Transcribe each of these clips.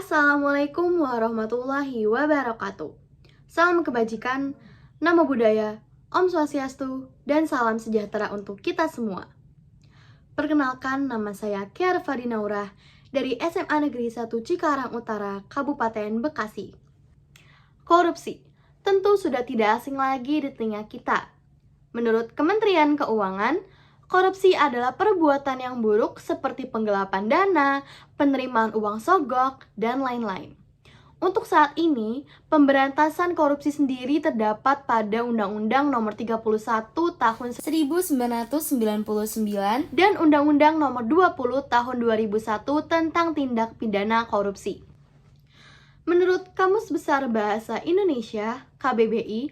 Assalamualaikum warahmatullahi wabarakatuh. Salam kebajikan, namo buddhaya, Om Swastiastu, dan salam sejahtera untuk kita semua. Perkenalkan, nama saya Kiara Fadinaurah dari SMA Negeri 1 Cikarang Utara, Kabupaten Bekasi. Korupsi tentu sudah tidak asing lagi di telinga kita. Menurut Kementerian Keuangan, korupsi adalah perbuatan yang buruk seperti penggelapan dana, penerimaan uang sogok, dan lain-lain. Untuk saat ini, pemberantasan korupsi sendiri terdapat pada Undang-Undang Nomor 31 Tahun 1999 dan Undang-Undang Nomor 20 Tahun 2001 tentang tindak pidana korupsi. Menurut Kamus Besar Bahasa Indonesia, KBBI,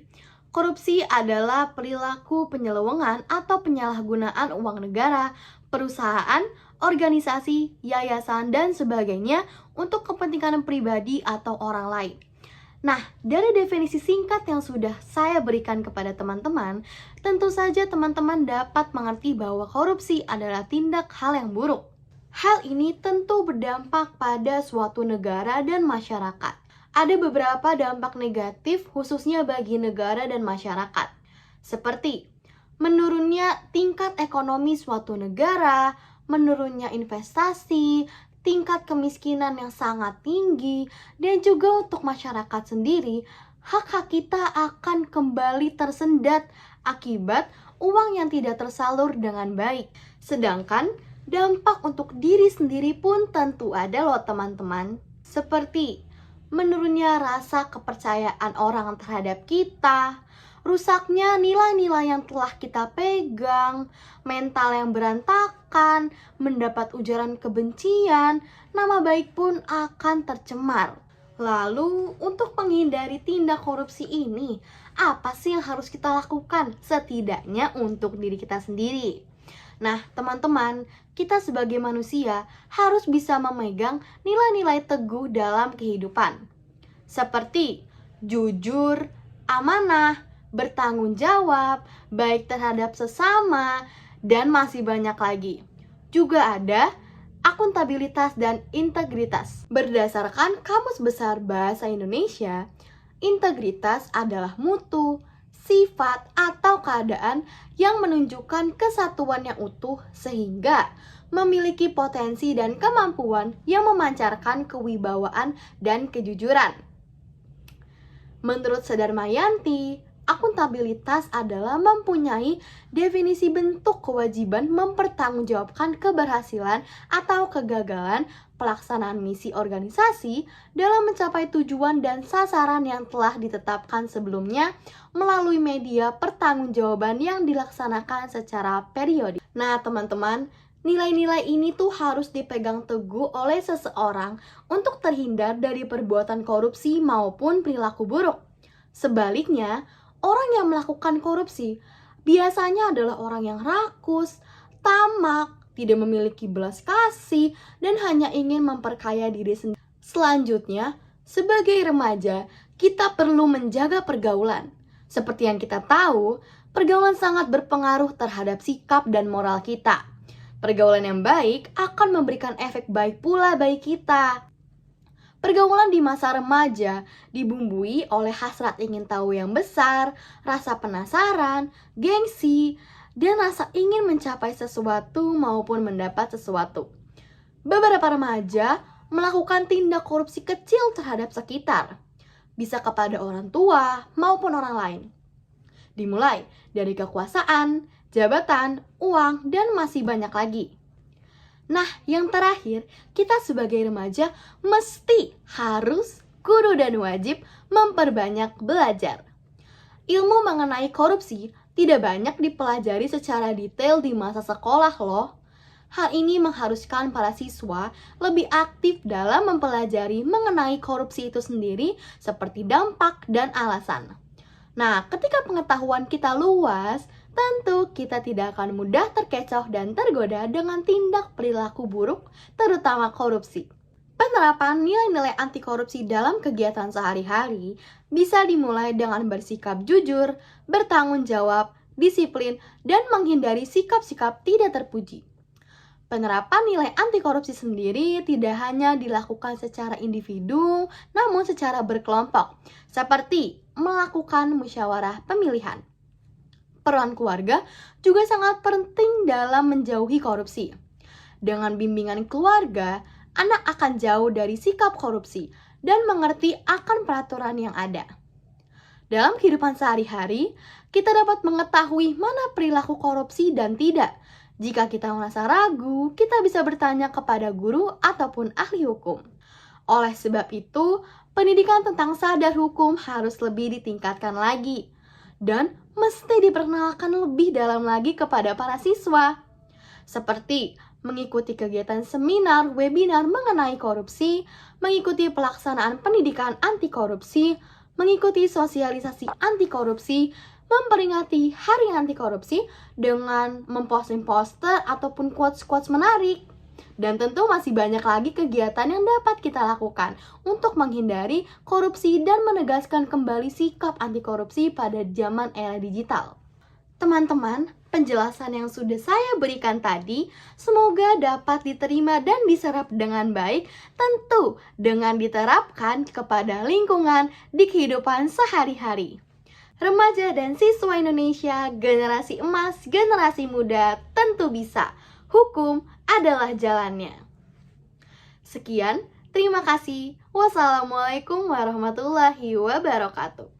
korupsi adalah perilaku penyelewengan atau penyalahgunaan uang negara, perusahaan, organisasi, yayasan, dan sebagainya untuk kepentingan pribadi atau orang lain. Nah, dari definisi singkat yang sudah saya berikan kepada teman-teman, tentu saja teman-teman dapat mengerti bahwa korupsi adalah tindak hal yang buruk. Hal ini tentu berdampak pada suatu negara dan masyarakat. Ada beberapa dampak negatif khususnya bagi negara dan masyarakat, seperti menurunnya tingkat ekonomi suatu negara, menurunnya investasi, tingkat kemiskinan yang sangat tinggi, dan juga untuk masyarakat sendiri, hak-hak kita akan kembali tersendat akibat uang yang tidak tersalur dengan baik. Sedangkan dampak untuk diri sendiri pun tentu ada loh teman-teman, seperti menurunnya rasa kepercayaan orang terhadap kita, rusaknya nilai-nilai yang telah kita pegang, mental yang berantakan, mendapat ujaran kebencian, nama baik pun akan tercemar. Lalu, untuk menghindari tindak korupsi ini, apa sih yang harus kita lakukan? Setidaknya untuk diri kita sendiri. Nah, teman-teman, kita sebagai manusia harus bisa memegang nilai-nilai teguh dalam kehidupan. Seperti jujur, amanah, bertanggung jawab, baik terhadap sesama, dan masih banyak lagi. Juga ada akuntabilitas dan integritas. Berdasarkan Kamus Besar Bahasa Indonesia, integritas adalah mutu, sifat, atau keadaan yang menunjukkan kesatuan yang utuh sehingga memiliki potensi dan kemampuan yang memancarkan kewibawaan dan kejujuran. Menurut Sadarmayanti, akuntabilitas adalah mempunyai definisi bentuk kewajiban mempertanggungjawabkan keberhasilan atau kegagalan pelaksanaan misi organisasi dalam mencapai tujuan dan sasaran yang telah ditetapkan sebelumnya melalui media pertanggungjawaban yang dilaksanakan secara periodik. Nah, teman-teman, nilai-nilai ini tuh harus dipegang teguh oleh seseorang untuk terhindar dari perbuatan korupsi maupun perilaku buruk. Sebaliknya, orang yang melakukan korupsi biasanya adalah orang yang rakus, tamak, tidak memiliki belas kasih, dan hanya ingin memperkaya diri sendiri. Selanjutnya, sebagai remaja, kita perlu menjaga pergaulan. Seperti yang kita tahu, pergaulan sangat berpengaruh terhadap sikap dan moral kita. Pergaulan yang baik akan memberikan efek baik pula bagi kita. Pergaulan di masa remaja dibumbui oleh hasrat ingin tahu yang besar, rasa penasaran, gengsi, dan rasa ingin mencapai sesuatu maupun mendapat sesuatu. Beberapa remaja melakukan tindak korupsi kecil terhadap sekitar, bisa kepada orang tua maupun orang lain. Dimulai dari kekuasaan, jabatan, uang, dan masih banyak lagi. Nah, yang terakhir, kita sebagai remaja mesti harus, kudu dan wajib memperbanyak belajar. Ilmu mengenai korupsi tidak banyak dipelajari secara detail di masa sekolah loh. Hal ini mengharuskan para siswa lebih aktif dalam mempelajari mengenai korupsi itu sendiri seperti dampak dan alasan. Nah, ketika pengetahuan kita luas, tentu kita tidak akan mudah terkecoh dan tergoda dengan tindak perilaku buruk, terutama korupsi. Penerapan nilai-nilai anti korupsi dalam kegiatan sehari-hari bisa dimulai dengan bersikap jujur, bertanggung jawab, disiplin, dan menghindari sikap-sikap tidak terpuji. Penerapan nilai anti korupsi sendiri tidak hanya dilakukan secara individu, namun secara berkelompok, seperti melakukan musyawarah pemilihan. Peran keluarga juga sangat penting dalam menjauhi korupsi. Dengan bimbingan keluarga, anak akan jauh dari sikap korupsi dan mengerti akan peraturan yang ada. Dalam kehidupan sehari-hari, kita dapat mengetahui mana perilaku korupsi dan tidak. Jika kita merasa ragu, kita bisa bertanya kepada guru ataupun ahli hukum. Oleh sebab itu, pendidikan tentang sadar hukum harus lebih ditingkatkan lagi dan mesti diperkenalkan lebih dalam lagi kepada para siswa. Seperti mengikuti kegiatan seminar, webinar mengenai korupsi, mengikuti pelaksanaan pendidikan anti korupsi, mengikuti sosialisasi anti korupsi, memperingati Hari Anti Korupsi dengan memposting poster ataupun quotes-quotes menarik. Dan tentu masih banyak lagi kegiatan yang dapat kita lakukan untuk menghindari korupsi dan menegaskan kembali sikap anti korupsi pada zaman era digital. Teman-teman, penjelasan yang sudah saya berikan tadi semoga dapat diterima dan diserap dengan baik, tentu dengan diterapkan kepada lingkungan di kehidupan sehari-hari. Remaja dan siswa Indonesia, generasi emas, generasi muda, tentu bisa. Hukum adalah jalannya. Sekian, terima kasih. Wassalamualaikum warahmatullahi wabarakatuh.